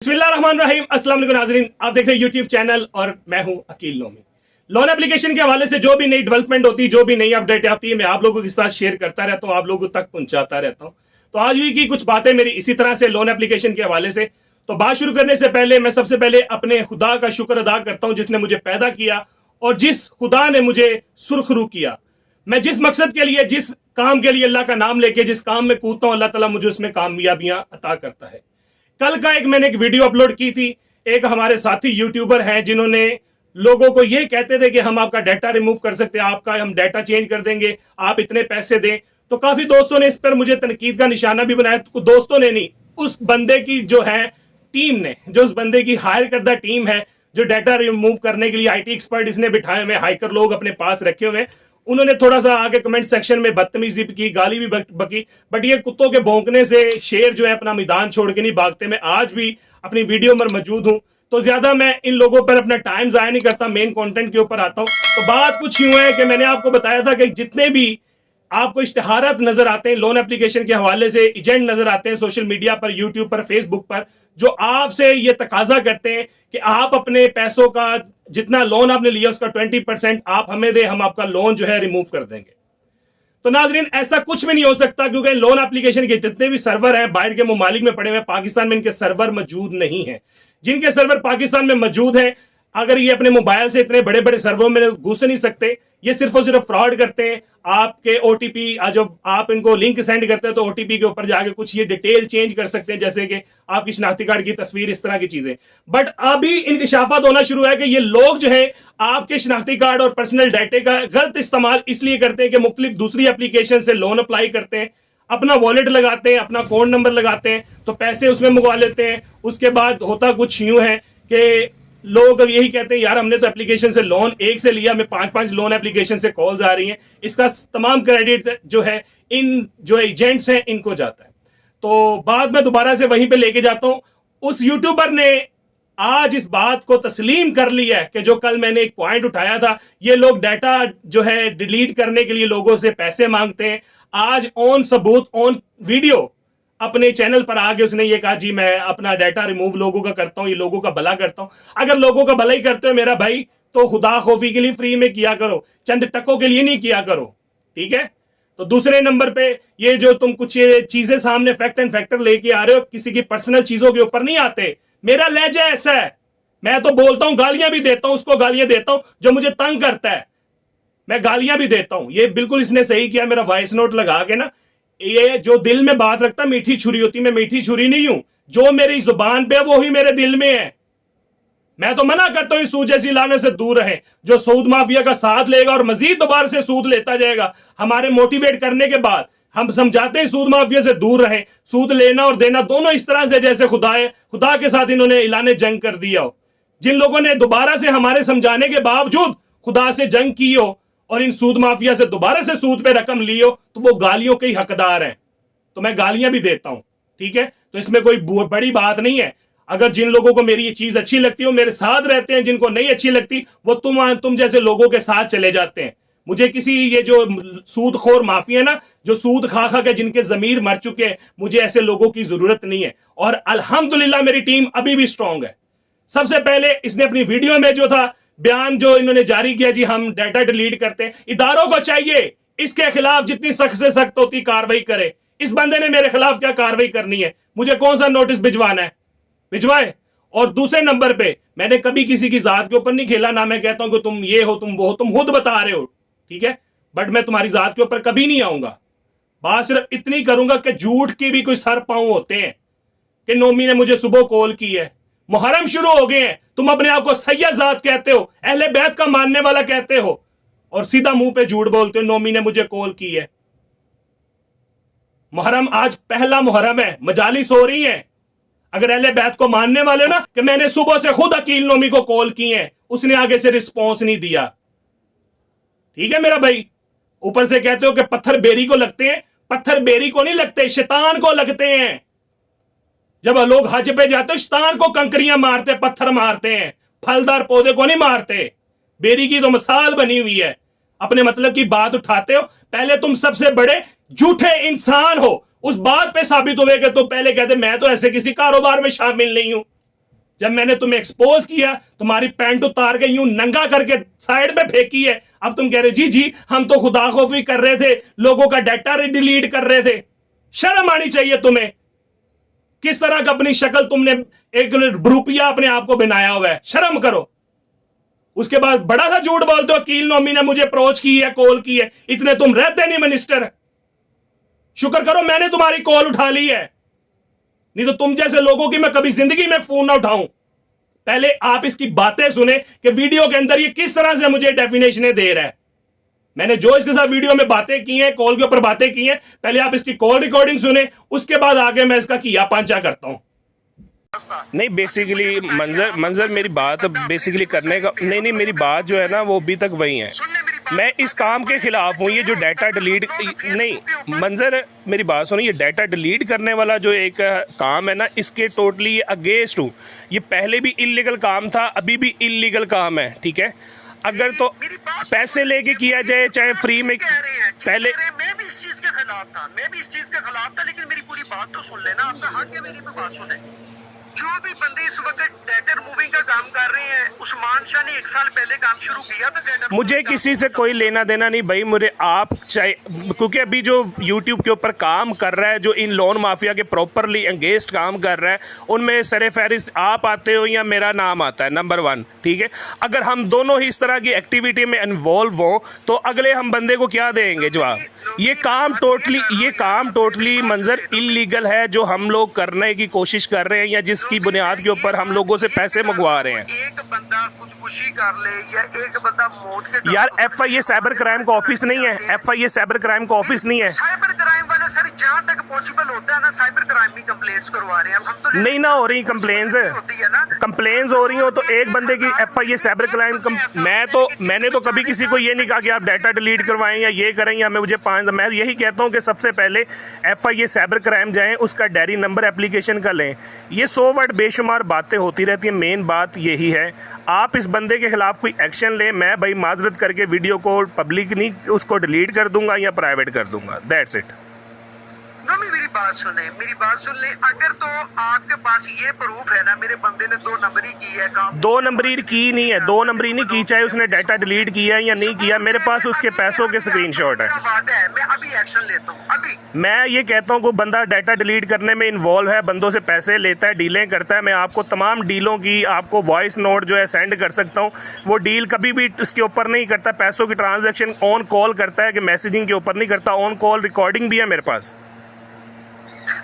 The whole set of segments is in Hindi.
बिस्मिल्लाहिर्रहमानिर्रहीम। अस्सलाम वालेकुम नाज़रीन, आप देख रहे हैं यूट्यूब चैनल और मैं हूं अकील नोमी। लोन एप्लीकेशन के हवाले से जो भी नई डेवलपमेंट होती है, जो भी नई अपडेट आती है, मैं आप लोगों के साथ शेयर करता रहता हूं, आप लोगों तक पहुंचाता रहता हूं। तो आज भी की कुछ बातें मेरी इसी तरह से लोन एप्लीकेशन के हवाले से। तो बात शुरू करने से पहले मैं सबसे पहले अपने खुदा का शुक्र अदा करता हूं जिसने मुझे पैदा किया और जिस खुदा ने मुझे सुरखरू किया। मैं जिस मकसद के लिए, जिस काम के लिए अल्लाह का नाम लेके जिस काम में कूदता हूं, अल्लाह ताला मुझे उसमें कामयाबियां अता करता है। कल का मैंने एक वीडियो अपलोड की थी। एक हमारे साथी यूट्यूबर हैं जिन्होंने लोगों को ये कहते थे कि हम आपका डाटा रिमूव कर सकते हैं, आपका हम डाटा चेंज कर देंगे, आप इतने पैसे दें। तो काफी दोस्तों ने इस पर मुझे तनकीद का निशाना भी बनाया। तो दोस्तों ने नहीं, उस बंदे की जो है टीम ने, जो उस बंदे की हायर करदा टीम है जो डाटा रिमूव करने के लिए आईटी एक्सपर्ट इसने बिठाए हुए, हाइकर लोग अपने पास रखे हुए, उन्होंने थोड़ा सा आगे कमेंट सेक्शन में बदतमीजी की, गाली भी बकी। बट ये कुत्तों के भौंकने से शेर जो है अपना मैदान छोड़ के नहीं भागते। मैं आज भी अपनी वीडियो में मौजूद हूं, तो ज्यादा मैं इन लोगों पर अपना टाइम जाया नहीं करता, मेन कंटेंट के ऊपर आता हूं। तो बात कुछ यूं है कि मैंने आपको बताया था कि जितने भी आपको इश्तिहारात नजर आते हैं लोन एप्लीकेशन के हवाले से, एजेंट नजर आते हैं सोशल मीडिया पर, यूट्यूब पर, फेसबुक पर, जो आपसे ये तकाजा करते हैं कि आप अपने पैसों का जितना लोन आपने लिया उसका 20% आप हमें दे, हम आपका लोन जो है रिमूव कर देंगे। तो नाजरीन, ऐसा कुछ भी नहीं हो सकता क्योंकि लोन एप्लीकेशन के जितने भी सर्वर हैं बाहर के ममालिक में पड़े हुए, पाकिस्तान में इनके सर्वर मौजूद नहीं है। जिनके सर्वर पाकिस्तान में मौजूद है, अगर ये अपने मोबाइल से इतने बड़े बड़े सर्वरों में घुस नहीं सकते, ये सिर्फ और सिर्फ फ्रॉड करते हैं। आपके ओटीपी, जब आप इनको लिंक सेंड करते हैं तो ओटीपी के ऊपर जाके कुछ ये डिटेल चेंज कर सकते हैं, जैसे कि आपकी शनाख्ती कार्ड की तस्वीर, इस तरह की चीजें। बट अभी इंकशाफात होना शुरू है कि ये लोग जो है आपके शनाख्ती कार्ड और पर्सनल डाटे का गलत इस्तेमाल इसलिए करते हैं कि मुख्तलिफ दूसरी एप्लीकेशन से लोन अप्लाई करते हैं, अपना वॉलेट लगाते हैं, अपना अकाउंट नंबर लगाते हैं, तो पैसे उसमें मंगवा लेते हैं। उसके बाद होता कुछ यूं है कि लोग यही कहते हैं यार हमने तो एप्लीकेशन से लोन एक से लिया, हमें 5-5 लोन एप्लीकेशन से कॉल्स आ रही हैं, इसका तमाम क्रेडिट जो है इन जो एजेंट्स हैं इनको जाता है। तो बाद में दोबारा से वहीं पे लेके जाता हूं। उस यूट्यूबर ने आज इस बात को तस्लीम कर लिया है कि जो कल मैंने एक पॉइंट उठाया था, ये लोग डाटा जो है डिलीट करने के लिए लोगों से पैसे मांगते हैं। आज ऑन सबूत, ऑन वीडियो अपने चैनल पर आगे उसने ये कहा जी मैं अपना डाटा रिमूव लोगों का करता हूं, ये लोगों का भला करता हूं। अगर लोगों का भला ही करते हो मेरा भाई, तो खुदा खौफी के लिए फ्री में किया करो, चंद टकों के लिए नहीं किया करो, ठीक है। तो दूसरे नंबर पे ये जो तुम कुछ चीजें सामने फैक्ट एंड फैक्टर लेके आ रहे हो, किसी की पर्सनल चीजों के ऊपर नहीं आते। मेरा लहजा ऐसा है, मैं तो बोलता हूं, गालियां भी देता हूं, उसको गालियां देता हूं जो मुझे तंग करता है, मैं गालियां भी देता हूं। ये बिल्कुल इसने सही किया, मेरा वॉइस नोट लगा के ना, ये जो दिल में बात रखता मीठी छुरी होती, मैं मीठी छुरी नहीं हूं, जो मेरी जुबान पे वो ही मेरे दिल में है। मैं तो मना करता हूं सूद जैसी लाने से दूर रहे। जो सूद माफिया का साथ लेगा और मजीद दोबारा से सूद लेता जाएगा, हमारे मोटिवेट करने के बाद हम समझाते हैं सूद माफिया से दूर रहे। सूद लेना और देना दोनों इस तरह से जैसे खुदा है, खुदा के साथ इन्होंने ऐलान जंग कर दिया हो। जिन लोगों ने दोबारा से हमारे समझाने के बावजूद खुदा से जंग की हो और इन सूद माफिया से दोबारा से सूद पे रकम ली हो, तो वो गालियों के ही हकदार हैं। तो मैं गालियां भी देता हूं, ठीक है। तो इसमें कोई बड़ी बात नहीं है। अगर जिन लोगों को मेरी ये चीज अच्छी लगती है वो मेरे साथ रहते हैं, जिनको नहीं अच्छी लगती वो तुम जैसे लोगों के साथ चले जाते हैं। मुझे किसी ये जो सूदखोर माफिया ना, जो सूद खा खा के जिनके जमीर मर चुके हैं, मुझे ऐसे लोगों की जरूरत नहीं है। और अल्हम्दुलिल्लाह मेरी टीम अभी भी स्ट्रांग है। सबसे पहले इसने अपनी वीडियो में जो था बयान जो इन्होंने जारी किया, जी हम डाटा डिलीट करते हैं, इदारों को चाहिए इसके खिलाफ जितनी सख्त से सख्त होती कार्रवाई करे। इस बंदे ने मेरे खिलाफ क्या कार्रवाई करनी है, मुझे कौन सा नोटिस भिजवाना है, भिजवाए। और दूसरे नंबर पे मैंने कभी किसी की जात के ऊपर नहीं खेला, ना मैं कहता हूं कि तुम ये हो, तुम वो हो, तुम खुद बता रहे हो, ठीक है। बट मैं तुम्हारी जात के ऊपर कभी नहीं आऊंगा। बात सिर्फ इतनी करूंगा कि झूठ की भी कोई सर पांव होते हैं कि नोमी ने मुझे सुबह कॉल की है, मुहर्रम शुरू हो गए हैं, तुम अपने आप को सैयद जात कहते हो, अहले बैत का मानने वाला कहते हो, और सीधा मुंह पे झूठ बोलते हो नोमी ने मुझे कॉल की है। मुहर्रम, आज पहला मुहर्रम है, मजालिस हो रही है। अगर अहले बैत को मानने वाले हो ना कि मैंने सुबह से खुद अकील नोमी को कॉल की है, उसने आगे से रिस्पॉन्स नहीं दिया, ठीक है मेरा भाई। ऊपर से कहते हो कि पत्थर बेरी को लगते हैं, पत्थर बेरी को नहीं लगते, शैतान को लगते हैं। जब लोग हज पे जाते हैं शैतान को कंकरियां मारते, पत्थर मारते हैं, फलदार पौधे को नहीं मारते। बेरी की तो मिसाल बनी हुई है। अपने मतलब की बात उठाते हो, पहले तुम सबसे बड़े झूठे इंसान हो, उस बात पे साबित हुए कि तुम पहले कहते मैं तो ऐसे किसी कारोबार में शामिल नहीं हूं। जब मैंने तुम्हें एक्सपोज किया, तुम्हारी पैंट उतार के यूं नंगा करके साइड में फेंकी है, अब तुम कह रहे जी जी हम तो खुदा खौफी कर रहे थे, लोगों का डाटा डिलीट कर रहे थे। शर्म आनी चाहिए तुम्हें। किस तरह का अपनी शक्ल तुमने एक रुपया अपने आप को बनाया हुआ है, शर्म करो। उसके बाद बड़ा सा झूठ बोलते हो, अकील नोमी ने मुझे अप्रोच की है, कॉल की है। इतने तुम रहते नहीं मिनिस्टर, शुक्र करो मैंने तुम्हारी कॉल उठा ली है, नहीं तो तुम जैसे लोगों की मैं कभी जिंदगी में फोन ना उठाऊं। पहले आप इसकी बातें सुने कि वीडियो के अंदर ये किस तरह से मुझे डेफिनेशनें दे रहा है। मैंने जो इसके साथ वीडियो में बातें की हैं, कॉल के ऊपर बातें की हैं, पहले आप इसकी कॉल रिकॉर्डिंग सुने, उसके बाद आगे मैं इसका किया पांचा करता हूं। नहीं बेसिकली मंजर मेरी बात बेसिकली करने का नहीं, मेरी बात जो है ना वो अभी तक वही है। मैं इस काम के खिलाफ हूँ, ये जो डाटा डिलीट नहीं मंजर मेरी बात सुनो, ये डाटा डिलीट करने वाला जो एक काम है ना, इसके टोटली अगेंस्ट हूँ। ये पहले भी इल्लीगल काम था, अभी भी इल्लीगल काम है, ठीक है। अगर तो पैसे लेके किया जाए चाहे फ्री में, पहले मैं भी इस चीज के खिलाफ था, लेकिन मेरी पूरी बात तो सुन लेना, आपका हक है मेरी भी बात सुने। जो भी बंदे इस वक्त डाटा रिमूविंग का काम कर रहे हैं, उस्मान शाह ने 1 साल पहले काम शुरू किया था डाटा। मुझे किसी से कोई लेना देना नहीं भाई, मुझे आप चाहे, क्योंकि अभी जो YouTube के ऊपर काम कर रहा है, जो इन लोन माफिया के प्रॉपरली एंगेज्ड काम कर रहा है, उनमें सरे फहरिस्त आप आते हो या मेरा नाम आता है, नंबर 1, ठीक है। अगर हम दोनों ही इस तरह की एक्टिविटी में इन्वॉल्व हो तो अगले हम बंदे को क्या देंगे जवाब। ये काम टोटली मंजर इलीगल है जो हम लोग करने की कोशिश कर रहे हैं, या जिसकी बुनियाद के ऊपर हम लोगों से पैसे मंगवा रहे हैं। एक बंदा खुदकुशी कर ले या एक बंदा मौत के यार FIA साइबर क्राइम का ऑफिस नहीं है, FIA साइबर क्राइम का ऑफिस नहीं है। साइबर क्राइम वाले सर जहाँ तक पॉसिबल होता है ना, साइबर क्राइम भी कंप्लेंट्स करवा रहे हैं। हम तो नहीं ना हो रही कंप्लेंट्स हो रही हो तो एक बंदे की FIA साइबर क्राइम मैंने तो कभी किसी को ये नहीं कहा कि आप डाटा डिलीट करवाएं या ये करें या मुझे 5। मैं यही कहता हूँ कि सबसे पहले FIA साइबर क्राइम जाएं, उसका डायरी नंबर एप्लीकेशन का लें। ये 100 वर्ड बेशुमार बातें होती रहती हैं, मेन बात यही है आप इस बंदे के खिलाफ कोई एक्शन लें। मैं भाई माजरत करके वीडियो को पब्लिक नहीं, उसको डिलीट कर दूंगा या प्राइवेट कर दूंगा, दैट्स इट। मेरी बात सुन ले। अगर तो आपके पास ये प्रूफ है ना, मेरे बंदे ने 2 नंबरी की है काम, 2 नंबरी की नहीं है, 2 नंबरी नहीं की, चाहे उसने डाटा डिलीट किया है या नहीं किया, मेरे पास उसके पैसों के स्क्रीनशॉट है। मैं अभी एक्शन लेता हूँ। अभी मैं ये कहता हूँ कोई बंदा डाटा डिलीट करने में इन्वॉल्व है, बंदों से पैसे लेता है, डीलें करता है, मैं आपको तमाम डीलों की आपको वॉइस नोट जो है सेंड कर सकता हूँ। वो डील कभी भी इसके ऊपर नहीं करता, पैसों की ट्रांजैक्शन ऑन कॉल करता है कि मैसेजिंग के ऊपर नहीं करता, ऑन कॉल रिकॉर्डिंग भी है मेरे पास।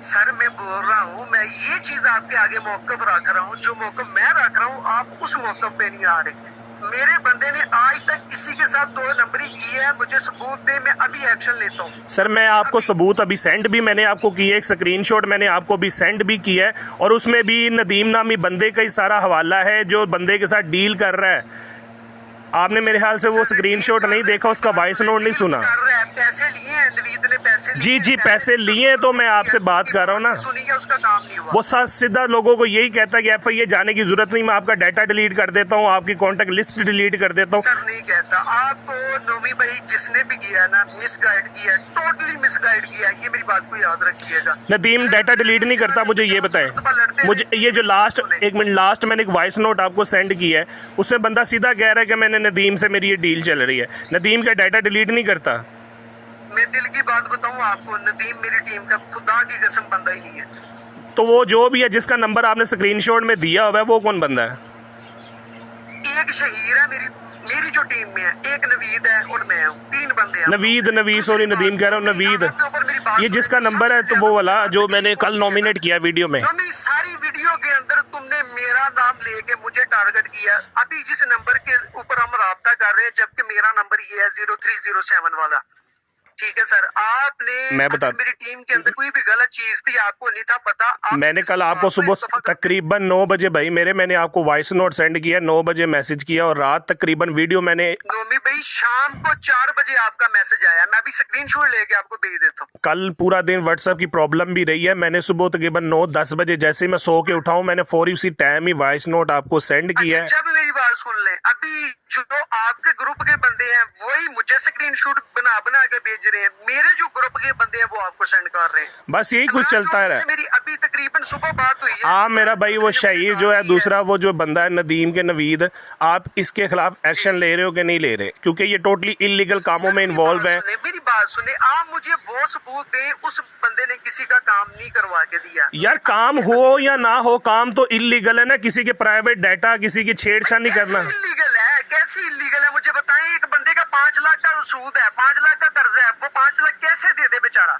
सर मैं बोल रहा हूँ, मैं ये चीज आपके आगे मौकफ रख रहा हूँ, जो मौकफ मैं रख रहा हूँ आप उस मौकफ पे नहीं आ रहे। मेरे बंदे ने आज तक किसी के साथ 2 नंबरी की है, मुझे सबूत दे, मैं अभी एक्शन लेता हूँ। सर मैं आपको सबूत अभी सेंड भी मैंने आपको की है, एक स्क्रीनशॉट मैंने आपको भी सेंड भी किया है, और उसमें भी नदीम नामी बंदे का ही सारा हवाला है जो बंदे के साथ डील कर रहा है। आपने मेरे ख्याल से वो स्क्रीनशॉट नहीं देखा, उसका वॉइस नोट नहीं सुना। पैसे लिए हैं नवीद ने, पैसे जी पैसे लिए तो मैं आपसे बात कर रहा हूँ ना, सुनिए उसका काम नहीं हुआ। वो सीधा लोगों को यही कहता है कि FIA जाने की जरूरत नहीं, मैं आपका डाटा डिलीट कर देता हूँ, आपकी कॉन्टेक्ट लिस्ट डिलीट कर देता हूँ। सर नहीं कहता आपको, नोमी भाई जिसने भी किया ना मिसगाइड किया, टोटली मिसगाइड किया, ये मेरी बात को याद रखिएगा। नदीम डाटा डिलीट नहीं करता, मुझे ये बताएं। मुझे ये जो लास्ट मैंने एक वॉइस नोट आपको सेंड किया है, उसमें बंदा सीधा कह रहा है कि मैंने नदीम से मेरी ये डील चल रही है। नदीम का डाटा डिलीट नहीं करता। मैं दिल की बात बताऊं आपको, नदीम मेरी टीम का खुदा की कसम बंदा ही नहीं है। तो वो जो भी है जिसका नंबर आपने स्क्रीनशॉट में दिया हुआ है वो कौन बंदा है? एक शहीर है मेरी जो टीम में है, एक नवीद है और मैं हूँ, 3 बंदे हैं। नवीद सॉरी नदीम कह रहा हूँ, नवीद ये जिसका नंबर है, तो वो वाला जो मैंने कल नॉमिनेट किया वीडियो में। सारी वीडियो के अंदर तुमने मेरा नाम लेके मुझे टारगेट किया। अभी जिस नंबर के ऊपर हम राब्ता कर रहे हैं, जबकि मेरा नंबर ये है 0307 वाला, ठीक है सर। आपने मैं बता मेरी टीम के अंदर कोई भी गलत चीज थी, आपको नहीं था पता। मैंने कल आपको सुबह तकरीबन 9 बजे भाई मैंने आपको वॉइस नोट सेंड किया, 9 बजे मैसेज किया, और रात तकरीबन वीडियो मैंने नोमी भाई शाम को 4 बजे आपका मैसेज आया, मैं अभी स्क्रीनशॉट लेके आपको भेज देता हूँ। कल पूरा दिन व्हाट्सएप की प्रॉब्लम भी रही है, मैंने सुबह तकरीबन 9-10 बजे जैसे ही मैं सो के उठाऊं, मैंने फौरी उसी टाइम ही वॉइस नोट आपको सेंड किया है। जब मेरी बात सुन लें, अभी जो आपके ग्रुप के बंदे हैं वही मुझे स्क्रीनशॉट बना बना के भेज रहे हैं, मेरे जो ग्रुप के बंदे हैं वो आपको सेंड कर रहे हैं। बस यही कुछ चलता है। मेरी अभी तकरीबन सुबह बात हुई है। हाँ मेरा भाई, वो शहीद जो है, दूसरा वो जो बंदा है नदीम के नवीद, आप इसके खिलाफ एक्शन ले रहे हो कि नहीं ले रहे? क्योंकि ये टोटली इलीगल कामों में इन्वॉल्व है। मेरी बात सुने, आप मुझे वो सबूत दें उस बंदे ने किसी का काम नहीं करवा के दिया। यार काम हो या ना हो, काम तो इलीगल है ना, किसी के प्राइवेट डाटा, किसी की छेड़छाड़ नहीं करना। इलीगल है? कैसी इलीगल है मुझे बताएं। एक बंदे का 5 लाख का सूद है, 5 लाख का कर्ज है, वो 5 लाख कैसे दे दे बेचारा?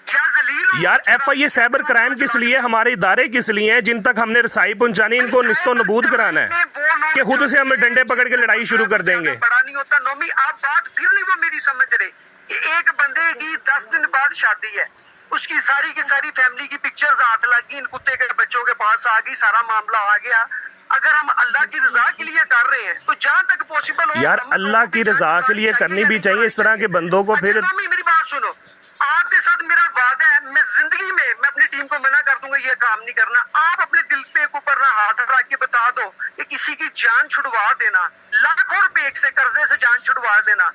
क्या जलील यार FIA साइबर क्राइम किस लिए, हमारे इदारे किस लिए हैं जिन तक हमने रसाई पहुंचानी, इनको निस्तो नबूद कराना है कि खुद से हमें डंडे पकड़ के लड़ाई शुरू कर देंगे? बड़ा नहीं होता नौमी, आप बात फिर नहीं वो मेरी समझ रहे कि एक बंदे की 10 दिन बाद शादी है, उसकी सारी की सारी फैमिली की पिक्चर्स हाथ लगी, इन कुत्ते के बच्चों के पास आ गई, सारा मामला आ गया। अगर हम अल्लाह की रजा के लिए कर रहे हैं तो जहां तक पॉसिबल हो यार अल्लाह की रजा के लिए करनी भी चाहिए इस तरह के बंदों को। फिर मेरी बात सुनो, आपके साथ मेरा वादा है, मैं जिंदगी में मैं अपनी टीम को मना कर दूंगा ये काम नहीं करना। आप अपने दिल पे ऊपर ना हाथ रख के बता दो कि किसी की जान छुड़वा देना, लाखों रुपए से कर्जे से जान छुड़वा देना,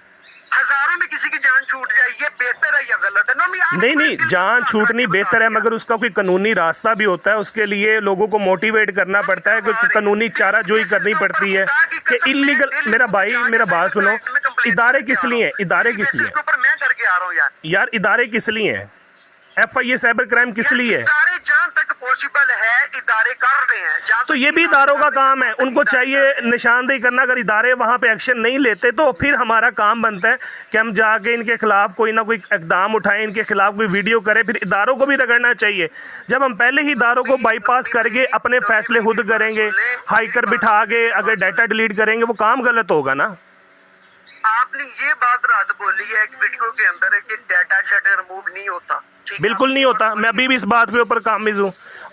हजारों में किसी की जान छूट जाए, ये बेहतर है या गलत है? नहीं, जान छूटनी बेहतर है, मगर उसका कोई कानूनी रास्ता भी होता है। उसके लिए लोगों को मोटिवेट करना पड़ता है, कोई कानूनी चाराजोई करनी पड़ती है कि इलीगल। मेरा भाई मेरा बात सुनो, इदारे किस लिए हैं? इदारे किस लिए? मैं करके आ रहा हूँ यार इदारे किस लिए हैं? FIA साइबर क्राइम किस लिए है? इदारे जहां तक पॉसिबल है इदारे कर रहे हैं। तो ये भी इदारों का काम है, उनको चाहिए निशानदेही करना। अगर इदारे वहाँ पे एक्शन नहीं लेते तो फिर हमारा काम बनता है कि हम जाके इनके खिलाफ कोई ना कोई इकदाम उठाएं, इनके खिलाफ कोई वीडियो करें। फिर इदारों को भी रगड़ना चाहिए। जब हम पहले ही इदारों को बाईपास करके अपने फैसले खुद करेंगे, हाइकर बिठा के अगर डाटा डिलीट करेंगे, वो काम गलत होगा ना। आपने ये बात रात बोली है एक वीडियो के अंदर कि डाटा शेटा रिमूव नहीं होता। बिल्कुल नहीं होता, मैं अभी भी इस बात के ऊपर कामिज हूँ।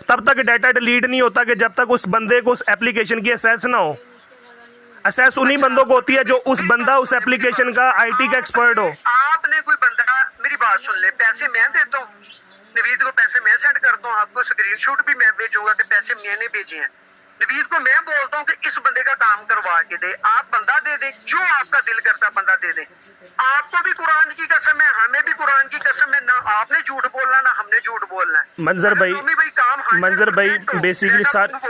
तब तक डाटा डिलीट नहीं होता कि जब तक उस बंदे को उस एप्लीकेशन की असेस ना हो। असेस उन्हीं बंदों को होती है जो उस बंदा उस एप्लीकेशन का IT का एक्सपर्ट हो। आपने कोई बंदा, मेरी बात सुन ले, पैसे मैं देता हूँ, नवीद को पैसे मैं सेंड करता हूँ, आपको स्क्रीनशॉट भी मैं भेजूंगा कि पैसे मैंने भेजे हैं। नवीद को मैं बोलता हूँ कि इस बंदे का काम करवा के दे, आप बंदा दे दे, जो आपका दिल करता बंदा दे दे। आपको भी कुरान की कसम है, हमें भी कुरान की कसम है, ना आपने झूठ बोलना ना हमने झूठ बोलना है। मंजर भाई बेसिकली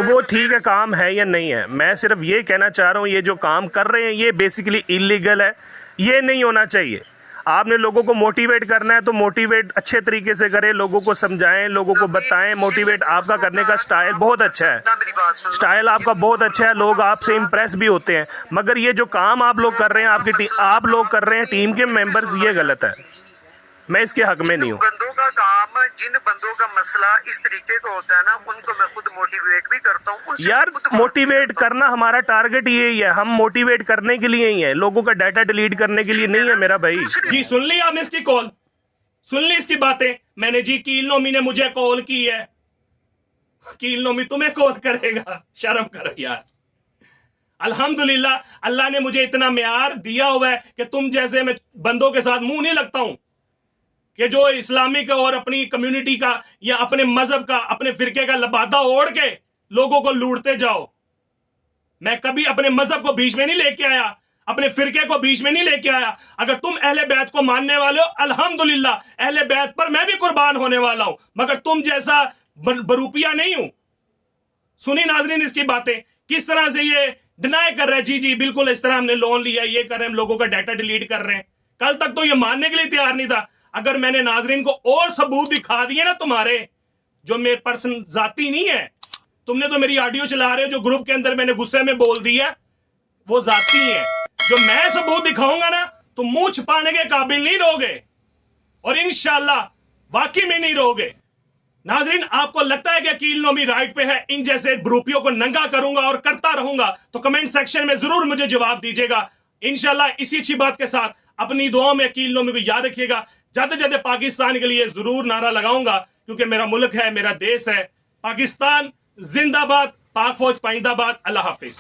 वो ठीक है, काम है या नहीं है, मैं सिर्फ ये कहना चाह रहा हूँ ये जो काम कर रहे हैं ये बेसिकली इलीगल है, ये नहीं होना चाहिए। आपने लोगों को मोटिवेट करना है तो मोटिवेट अच्छे तरीके से करें, लोगों को समझाएं, लोगों को बताएं। मोटिवेट आपका करने का स्टाइल बहुत अच्छा है, स्टाइल आपका बहुत अच्छा है, लोग आपसे इम्प्रेस भी होते हैं। मगर ये जो काम आप लोग कर रहे हैं, आप लोग कर रहे हैं टीम के मेंबर्स, ये गलत है। मैं इसके हक में नहीं हूँ। बंदों का काम, जिन बंदों का मसला इस तरीके का होता है ना, उनको मैं खुद मोटिवेट भी करता हूँ। यार मोटिवेट करना हमारा टारगेट यही है, हम मोटिवेट करने के लिए ही है, लोगों का डाटा डिलीट करने के लिए नहीं है मेरा भाई। जी सुन ली आपने इसकी कॉल, सुन ली इसकी बातें मैंने। जी कील नोमी ने मुझे कॉल की है, कील नोमी तुम्हें कॉल करेगा? शर्म करो यार। अल्हम्दुलिल्लाह अल्लाह ने मुझे इतना म्यार दिया हुआ है कि तुम जैसे मैं बंदों के साथ मुंह नहीं लगता हूं कि जो इस्लामिक और अपनी कम्युनिटी का या अपने मजहब का, अपने फिरके का लबादा ओढ़ के लोगों को लूटते जाओ। मैं कभी अपने मजहब को बीच में नहीं लेके आया, अपने फिरके को बीच में नहीं लेके आया। अगर तुम अहले बैत को मानने वाले हो, अल्हम्दुलिल्लाह अहले बैत पर मैं भी कुर्बान होने वाला हूं, मगर तुम जैसा बरूपिया नहीं हूं। सुनी नाजरीन इसकी बातें, किस तरह से ये डिनाई कर रहे हैं। जी बिल्कुल इस तरह हमने लोन लिया, ये कर रहे हैं, हम लोगों का डाटा डिलीट कर रहे हैं। कल तक तो ये मानने के लिए तैयार नहीं था। अगर मैंने नाजरीन को और सबूत दिखा दिए ना तुम्हारे, जो मेरे पर्सन जाती नहीं है, तुमने तो मेरी ऑडियो चला रहे हो जो ग्रुप के अंदर मैंने गुस्से में बोल दिया, वो जाती है। जो मैं सबूत दिखाऊंगा ना, तुम मुंह छिपाने के काबिल नहीं रहोगे और इंशाल्लाह वाकई में नहीं रहोगे। नाजरीन आपको लगता है कि अकील नोमी राइट पे है, इन जैसे ब्रूपियों को नंगा करूंगा और करता रहूंगा, तो कमेंट सेक्शन में जरूर मुझे जवाब दीजिएगा। इंशाल्लाह इसी अच्छी बात के साथ अपनी दुआओं में अकील नोमी को याद रखिएगा। जाते जाते पाकिस्तान के लिए जरूर नारा लगाऊंगा, क्योंकि मेरा मुल्क है, मेरा देश है। पाकिस्तान जिंदाबाद, पाक फौज पाइंदाबाद। अल्लाह हाफिज।